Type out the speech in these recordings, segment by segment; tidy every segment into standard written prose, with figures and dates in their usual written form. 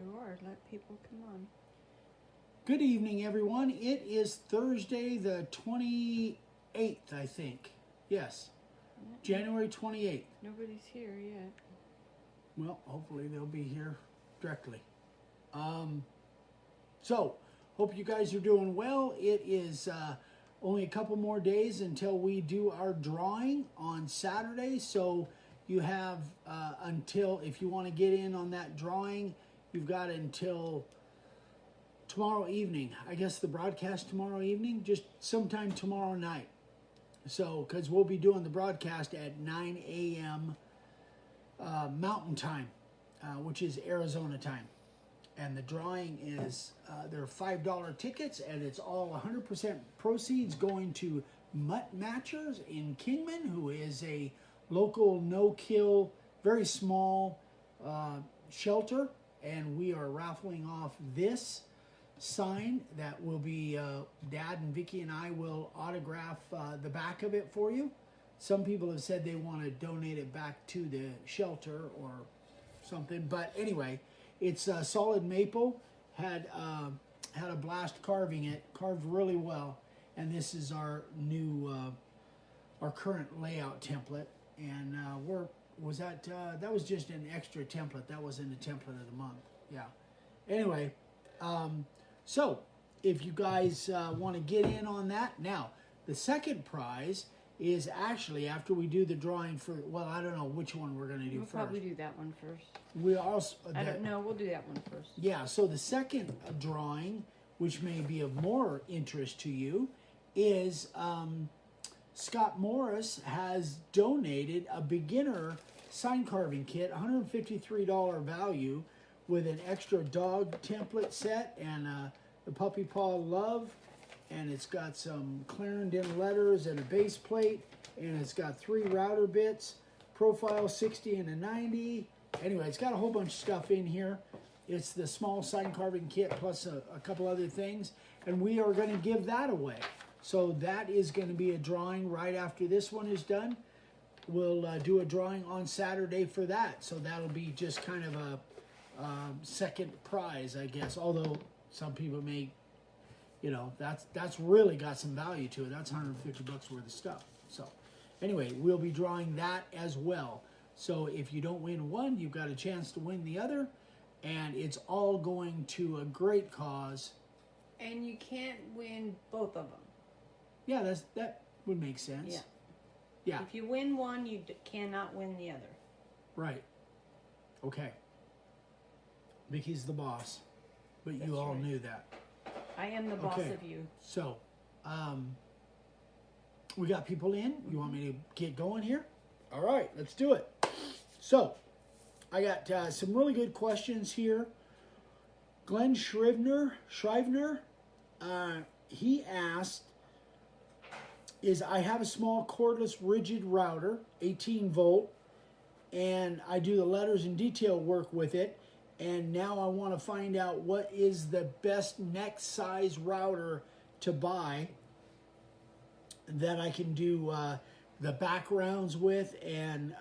you are. Let people come on. Good evening, everyone. It is Thursday the 28th, I think. Yes, January 28th. Nobody's here yet. Well, hopefully they'll be here directly. So, hope you guys are doing well. It is only a couple more days until we do our drawing on Saturday. So, you have until, if you want to get in on that drawing, you've got until tomorrow evening. I guess the broadcast tomorrow evening, just sometime tomorrow night. So, because we'll be doing the broadcast at 9 a.m. Mountain Time, which is Arizona time. And the drawing is, they're $5 tickets, and it's all 100% proceeds going to Mutt Matchers in Kingman, who is a local no-kill, very small shelter. And we are raffling off this sign that will be, Dad and Vicky and I will autograph the back of it for you. Some people have said they want to donate it back to the shelter or something. But anyway, it's solid maple. Had a blast carving it. Carved really well. And this is our new, our current layout template. And that was just an extra template. That wasn't a template of the month. Yeah. Anyway, so if you guys want to get in on that. Now, the second prize is actually after we do the drawing for, well, I don't know which one we're going to do We'll first. probably do that one first. We also, I don't know. We'll do that one first. yeah, so the second drawing, which may be of more interest to you, is Scott Morris has donated a beginner sign carving kit, $153 value, with an extra dog template set and the puppy paw love. And it's got some Clarendon letters and a base plate. And it's got 3 router bits, profile 60 and a 90. Anyway, it's got a whole bunch of stuff in here. It's the small sign carving kit plus a couple other things. And we are going to give that away. So that is going to be a drawing right after this one is done. We'll do a drawing on Saturday for that. So that'll be just kind of a second prize, I guess. Although some people may, you know, that's really got some value to it. That's 150 bucks worth of stuff. So anyway, we'll be drawing that as well. So if you don't win one, you've got a chance to win the other. And it's all going to a great cause. And you can't win both of them. Yeah, that would make sense. Yeah. Yeah. If you win one, you cannot win the other. Right. Okay. Vicky's the boss. But That's you all right. knew that. I am the boss Okay. of you. So, we got people in. You want me to get going here? All right, let's do it. So, I got some really good questions here. Glenn Shrivner, he asked, I have a small cordless rigid router, 18 volt, and I do the letters and detail work with it. And now I want to find out what is the best next size router to buy that I can do the backgrounds with, and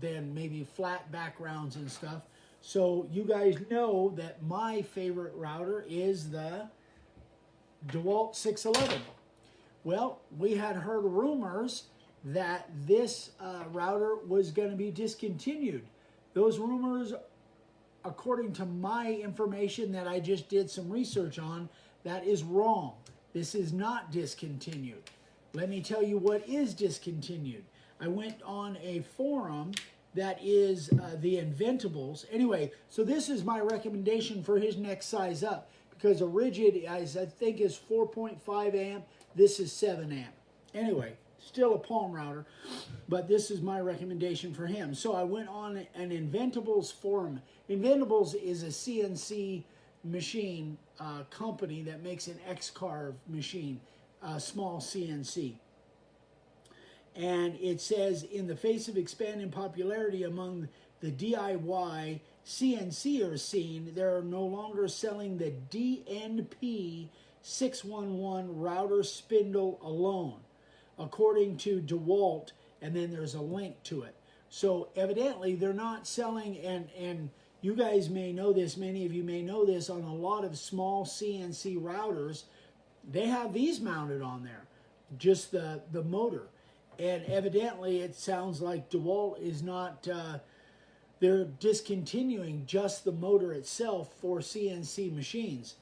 then maybe flat backgrounds and stuff. So you guys know that my favorite router is the DeWalt 611. Well, we had heard rumors that this router was going to be discontinued. Those rumors, according to my information that I just did some research on, that is wrong. This is not discontinued. Let me tell you what is discontinued. I went on a forum that is the Inventables. Anyway, so this is my recommendation for his next size up, because a rigid, I think, is 4.5 amp. This is 7 amp. Anyway, still a palm router, but this is my recommendation for him. So I went on an Inventables forum. Inventables is a CNC machine company that makes an X-Carve machine, small CNC. And it says, in the face of expanding popularity among the DIY CNCer scene, they're no longer selling the DNP 611 router spindle alone, according to DeWalt, and then there's a link to it. So evidently they're not selling, and you guys may know this, many of you may know this, on a lot of small CNC routers, they have these mounted on there, just the motor. And evidently it sounds like DeWalt is not, they're discontinuing just the motor itself for CNC machines.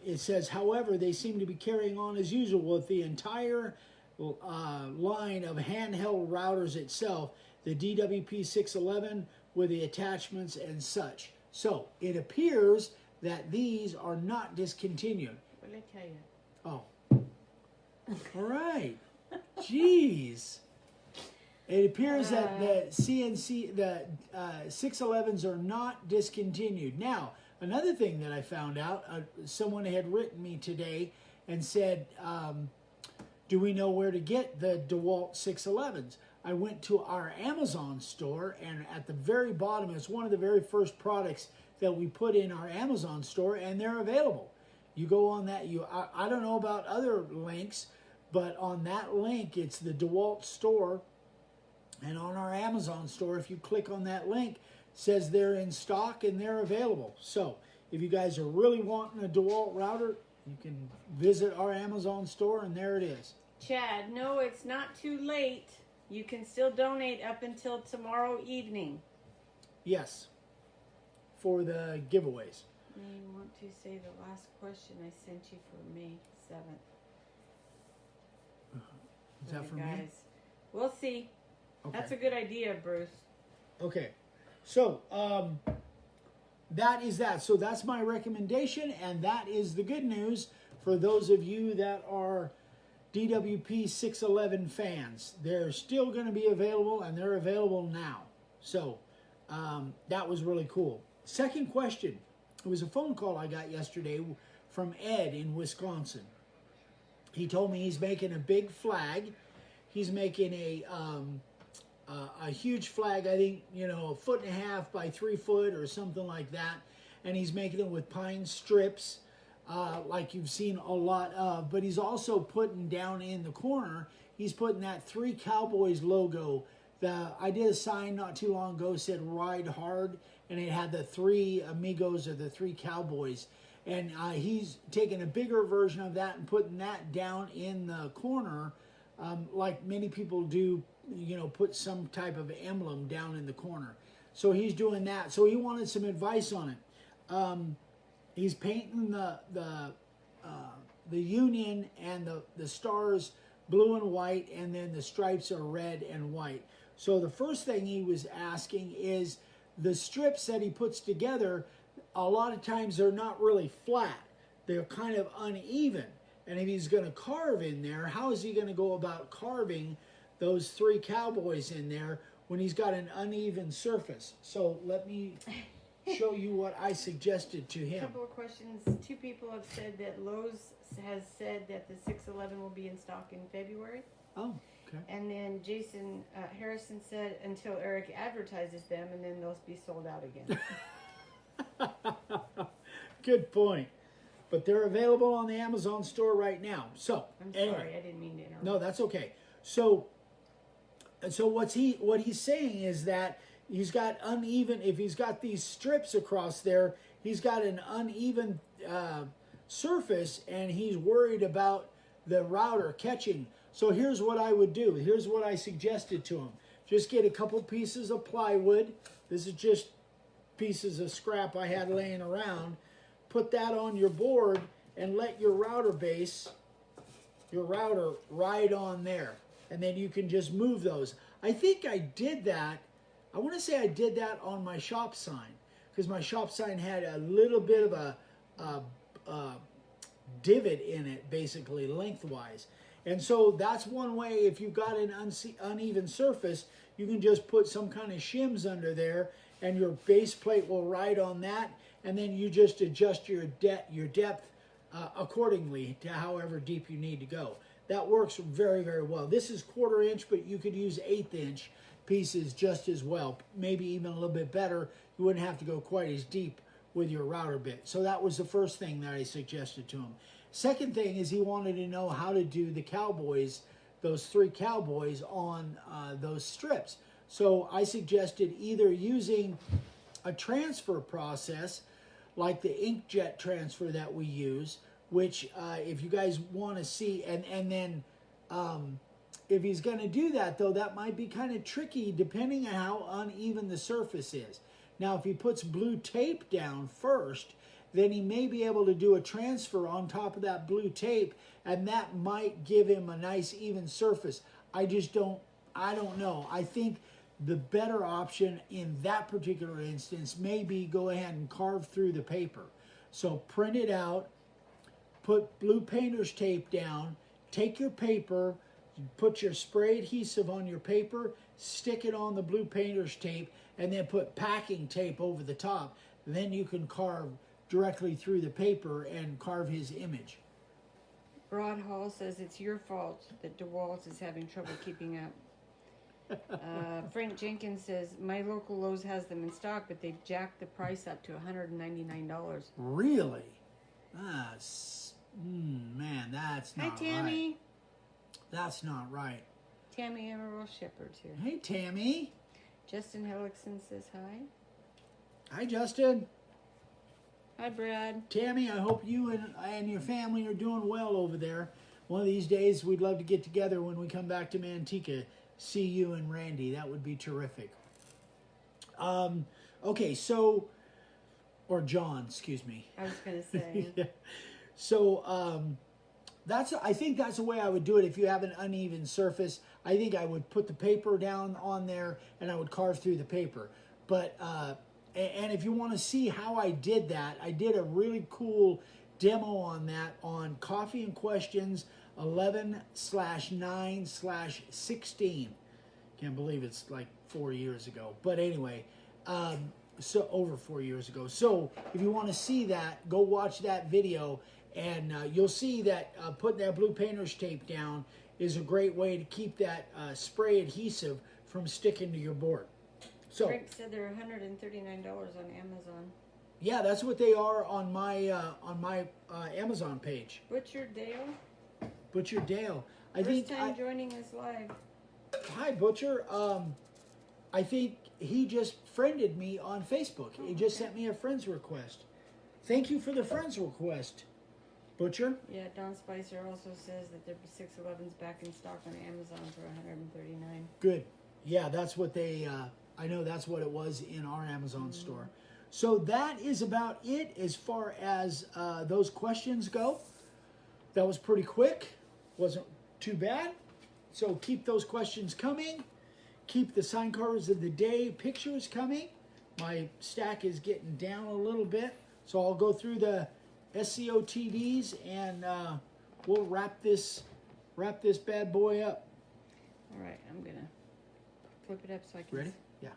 It says, however, they seem to be carrying on as usual with the entire line of handheld routers itself, the DWP611 with the attachments and such. So it appears that these are not discontinued. What did I tell you? Oh. All right. Jeez. It appears that the CNC, the 611s are not discontinued. Now, another thing that I found out, someone had written me today and said, do we know where to get the DeWalt 611s? I went to our Amazon store, and at the very bottom, it's one of the very first products that we put in our Amazon store, and they're available. You go on that, I don't know about other links, but on that link, it's the DeWalt store. And on our Amazon store, if you click on that link, it says they're in stock and they're available. So if you guys are really wanting a DeWalt router, you can visit our Amazon store, and there it is. Chad, no, it's not too late. You can still donate up until tomorrow evening. Yes, for the giveaways. You want to say the last question I sent you for May 7th. Is that for me? Guys, we'll see. Okay. That's a good idea, Bruce. Okay, so that is that. So that's my recommendation, and that is the good news for those of you that are DWP 611 fans. They're still going to be available, and they're available now. So that was really cool. Second question. It was a phone call I got yesterday from Ed in Wisconsin. He told me he's making a big flag. He's making a huge flag, I think, you know, 1.5 by 3 foot or something like that. And he's making it with pine strips, like you've seen a lot of. But he's also putting down in the corner, he's putting that 3 Cowboys logo. I did a sign not too long ago, said Ride Hard, and it had the 3 amigos or the 3 Cowboys. And he's taking a bigger version of that and putting that down in the corner, like many people do, you know, put some type of emblem down in the corner. So he's doing that. So he wanted some advice on it. He's painting the Union and the stars blue and white, and then the stripes are red and white. So the first thing he was asking is the strips that he puts together, a lot of times they're not really flat. They're kind of uneven. And if he's going to carve in there, how is he going to go about carving those 3 Cowboys in there when he's got an uneven surface? So let me show you what I suggested to him. A couple of questions. 2 people have said that Lowe's has said that the 611 will be in stock in February. Oh, okay. And then Jason Harrison said until Eric advertises them, and then they'll be sold out again. Good point. But they're available on the Amazon store right now. So I'm anyway, sorry, I didn't mean to interrupt. No, that's okay. So what he's saying is that he's got uneven. If he's got these strips across there, he's got an uneven surface, and he's worried about the router catching. So here's what I would do. Here's what I suggested to him. Just get a couple pieces of plywood. This is just pieces of scrap I had laying around. Put that on your board and let your router base, your router ride on there. And then you can just move those. I think I did that. I want to say I did that on my shop sign, because my shop sign had a little bit of a divot in it, basically lengthwise. And so that's one way. If you've got an uneven surface, you can just put some kind of shims under there, and your base plate will ride on that, and then you just adjust your depth accordingly to however deep you need to go. That works very, very well. This is 1/4 inch, but you could use 1/8 inch pieces just as well, maybe even a little bit better. You wouldn't have to go quite as deep with your router bit. So that was the first thing that I suggested to him. Second thing is he wanted to know how to do the Cowboys, those 3 Cowboys on those strips. So I suggested either using a transfer process like the inkjet transfer that we use, which if you guys want to see, and then if he's going to do that, though, that might be kind of tricky depending on how uneven the surface is. Now, if he puts blue tape down first, then he may be able to do a transfer on top of that blue tape, and that might give him a nice even surface. I don't know. I think the better option in that particular instance may be go ahead and carve through the paper. So print it out, put blue painter's tape down, take your paper, put your spray adhesive on your paper, stick it on the blue painter's tape, and then put packing tape over the top. Then you can carve directly through the paper and carve his image. Broad Hall says it's your fault that DeWalt is having trouble keeping up. Frank Jenkins says, my local Lowe's has them in stock, but they've jacked the price up to $199. Really? Man, that's not Hi, Tammy. right. That's not right. Tammy Emerald Shepherd's here. Hey, Tammy. Justin Hellickson says hi. Hi, Justin. Hi, Brad. Tammy, I hope you and your family are doing well over there. One of these days, we'd love to get together when we come back to Manteca. See you and Randy. That would be terrific. Okay, so, or John, excuse me. I was going to say. Yeah. So, I think that's the way I would do it if you have an uneven surface. I think I would put the paper down on there and I would carve through the paper. But, and if you want to see how I did that, I did a really cool demo on that on Coffee and Questions 11/9/16. Can't believe it's like 4 years ago. But anyway, so over 4 years ago. So if you want to see that, go watch that video, and you'll see that putting that blue painter's tape down is a great way to keep that spray adhesive from sticking to your board. So Frank said they're $139 on Amazon. yeah, that's what they are on my Amazon page. Butcher Dale. Butcher Dale. First time joining us live. Hi, Butcher. I think he just friended me on Facebook. Oh, he just sent me a friend's request. Thank you for the friend's request, Butcher. Yeah, Don Spicer also says that their 611's back in stock on Amazon for $139. Good. Yeah, that's what they, I know that's what it was in our Amazon store. So that is about it as far as those questions go. That was pretty quick. Wasn't too bad. So keep those questions coming. Keep the sign carvers of the day pictures coming. My stack is getting down a little bit. So I'll go through the SCOTDs and we'll wrap this bad boy up. All right, I'm going to flip it up so I can... Ready? Yeah.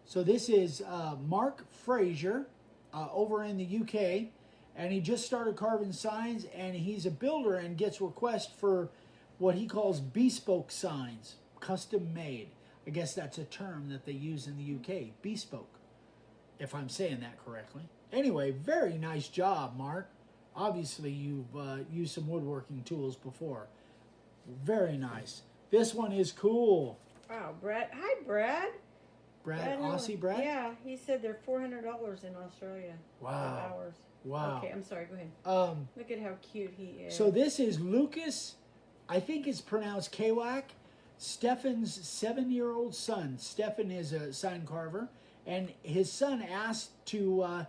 So this is Mark Frazier over in the UK. And he just started carving signs, and he's a builder and gets requests for what he calls bespoke signs, custom made. I guess that's a term that they use in the UK, bespoke, if I'm saying that correctly. Anyway, very nice job, Mark. Obviously, you've used some woodworking tools before. Very nice. This one is cool. Wow, Brad. Hi, Brad. Brad, Aussie Brad? Yeah, he said they're $400 in Australia. Wow. 5 hours. Wow. Okay, I'm sorry, go ahead. Look at how cute he is. So this is Lucas, I think it's pronounced Kawak, Stefan's 7-year-old son. Stefan is a sign carver, and his son asked to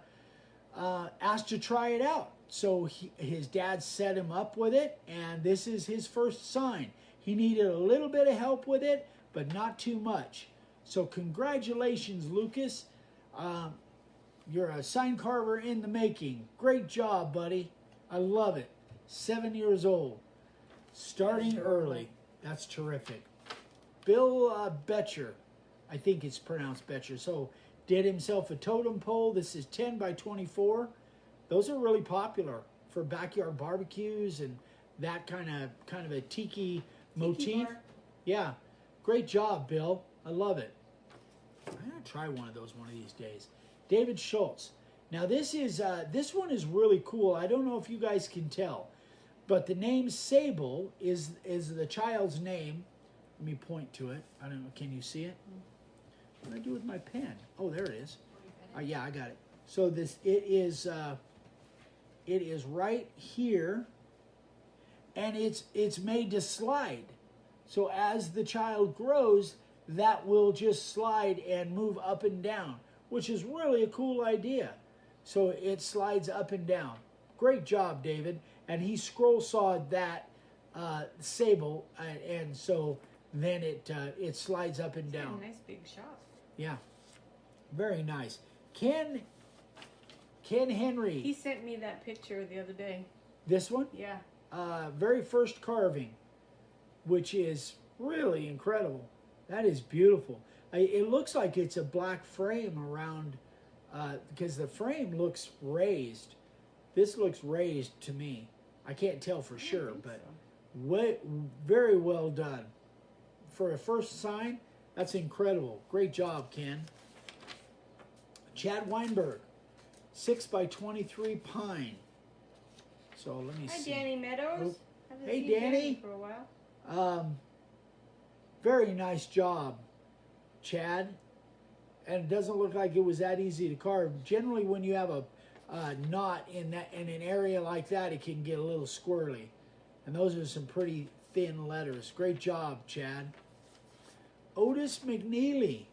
try it out. So his dad set him up with it, and this is his first sign. He needed a little bit of help with it, but not too much. So congratulations, Lucas. You're a sign carver in the making. Great job, buddy. I love it. 7 years old. Starting early. That's terrific. Bill Betcher. I think it's pronounced Betcher. So did himself a totem pole. This is 10 by 24. Those are really popular for backyard barbecues and that kind of a tiki motif. bar. Yeah. Great job, Bill. I love it. I'm going to try one of those one of these days. David Schultz. Now this one is really cool. I don't know if you guys can tell, but the name Sable is the child's name. Let me point to it. I don't know. Can you see it? What do I do with my pen? Oh, there it is. Yeah, I got it. So it is right here, and it's made to slide. So as the child grows, that will just slide and move up and down, which is really a cool idea. So it slides up and down. Great job, David. And he scroll sawed that sable, and so then it slides up and down. Nice big shop. Yeah, very nice. Ken Henry. He sent me that picture the other day. This one? Yeah. Very first carving, which is really incredible. That is beautiful. It looks like it's a black frame around, because the frame looks raised. This looks raised to me. I can't tell for sure, but very well done. For a first sign, that's incredible. Great job, Ken. Chad Weinberg, 6x23 pine. So let me see. Hi, Danny Meadows. Haven't Hey, seen Danny. for a while. Very nice job, Chad. And it doesn't look like it was that easy to carve. Generally, when you have a knot in an area like that, it can get a little squirrely. And those are some pretty thin letters. Great job, Chad. Otis McNeely,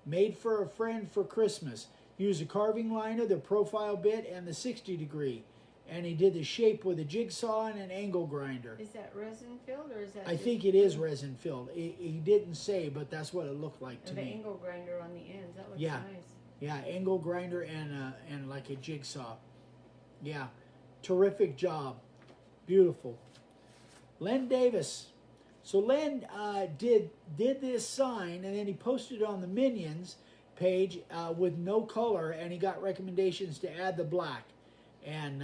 made for a friend for Christmas. Used a carving liner, the profile bit, and the 60 degree. And he did the shape with a jigsaw and an angle grinder. Is that resin filled or is that? I think it is resin filled. He didn't say, but that's what it looked like to me. The angle grinder on the ends. That looks Yeah. nice. Yeah, angle grinder and like a jigsaw. Yeah, terrific job. Beautiful. Len Davis. So Len did this sign, and then he posted it on the Minions page with no color, and he got recommendations to add the black. And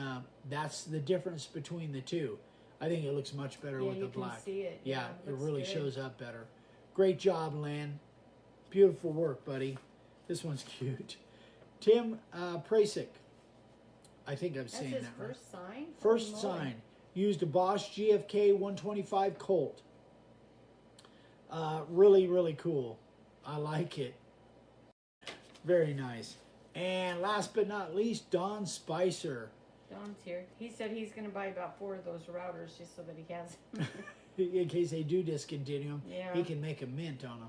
that's the difference between the two. I think it looks much better with the black. Yeah, you can see it. Yeah, it looks really good. shows up better. Great job, Len. Beautiful work, buddy. This one's cute. Tim Prasic. I think I'm saying that right. That's his first sign? First Holy moly. sign. Used a Bosch GFK 125 Colt. Really, really cool. I like it. Very nice. And last but not least, Don Spicer. Don's here. He said he's going to buy about 4 of those routers just so that he has them. In case they do discontinue them, Yeah. he can make a mint on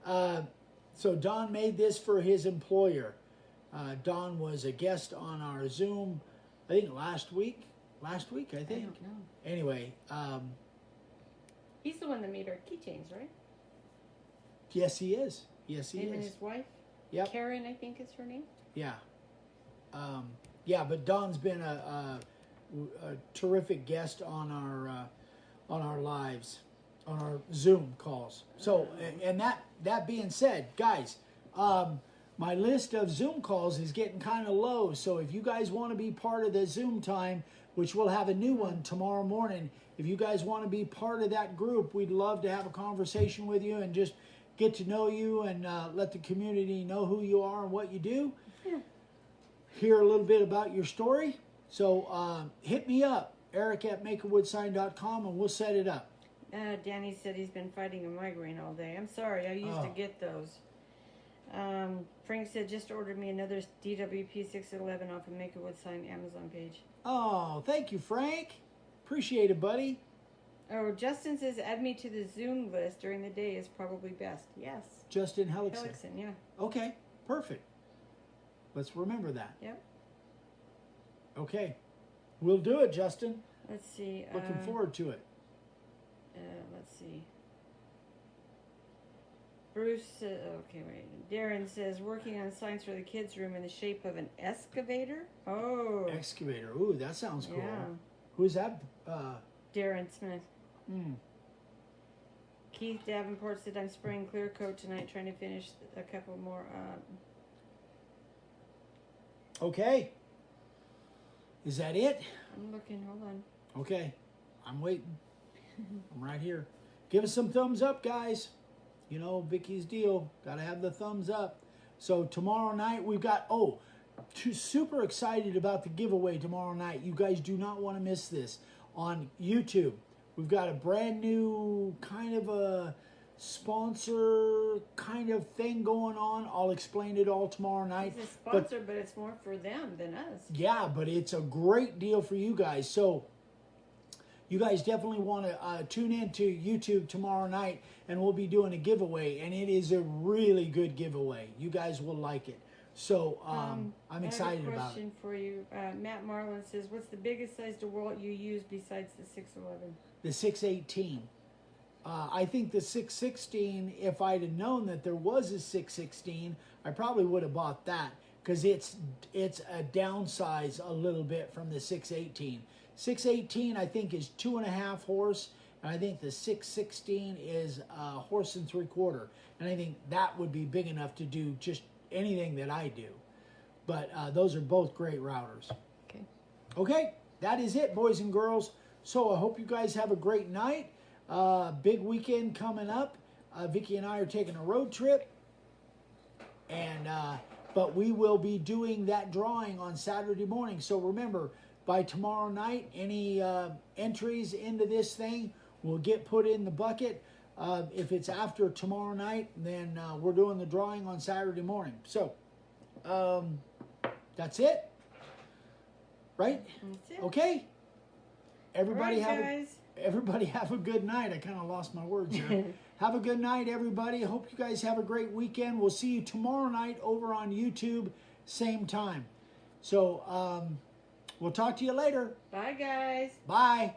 them. So Don made this for his employer. Don was a guest on our Zoom, I think last week. Last week, I think. I don't know. Anyway, He's the one that made our keychains, right? yes, he is. Yes, he Him and is. his wife. Yep. Karen, I think is her name. Yeah. Yeah, but Don's been a terrific guest on our lives, on our Zoom calls. So, and that being said, guys, my list of Zoom calls is getting kind of low. So if you guys want to be part of the Zoom time, which we'll have a new one tomorrow morning, if you guys want to be part of that group, we'd love to have a conversation with you and just get to know you and let the community know who you are and what you do. Hear a little bit about your story. So hit me up, eric@makeawwoodsign.com, and we'll set it up. Danny said he's been fighting a migraine all day. I'm sorry, I used to get those. Frank said just ordered me another DWP 611 off of Make a Wood Sign Amazon page. Oh, thank you, Frank. Appreciate it, buddy. Oh, Justin says add me to the Zoom list during the day is probably best. Yes. Justin Hellickson. Hellickson, yeah. Okay, perfect. Let's remember that. Yep. Okay. We'll do it, Justin. Let's see. Looking forward to it. Let's see. Bruce, okay, wait. Darren says working on signs for the kids' room in the shape of an excavator. Oh. Excavator. Ooh, that sounds cool. Yeah. Who's that? Darren Smith. Hmm. Keith Davenport said I'm spraying clear coat tonight, trying to finish a couple more. Okay. Is that it? I'm looking. Hold on. Okay. I'm waiting. I'm right here. Give us some thumbs up, guys. You know, Vicky's deal. Got to have the thumbs up. So tomorrow night we've got, super excited about the giveaway tomorrow night. You guys do not want to miss this. On YouTube, we've got a brand new kind of a sponsor kind of thing going on. I'll explain it all tomorrow night. It's a sponsor, but it's more for them than us. Yeah, but it's a great deal for you guys. So you guys definitely want to tune in to YouTube tomorrow night, and we'll be doing a giveaway, and it is a really good giveaway. You guys will like it. So I'm excited about it. I have a question for you. Matt Marlin says, what's the biggest size DeWalt you use besides the 611? The 618. I think the 616, if I'd have known that there was a 616, I probably would have bought that, because it's a downsize a little bit from the 618. 618 I think is 2.5 horse, and I think the 616 is horse and 3/4, and I think that would be big enough to do just anything that I do. But those are both great routers. Okay. Okay, that is it, boys and girls. So I hope you guys have a great night. Big weekend coming up. Vicki and I are taking a road trip, and but we will be doing that drawing on Saturday morning. So remember, by tomorrow night, any entries into this thing will get put in the bucket. If it's after tomorrow night, then we're doing the drawing on Saturday morning. So that's it, right? That's it. Okay. Everybody Right, have a good night. I kind of lost my words there. Have a good night, everybody. I hope you guys have a great weekend. We'll see you tomorrow night over on YouTube, same time. So we'll talk to you later. Bye, guys. Bye.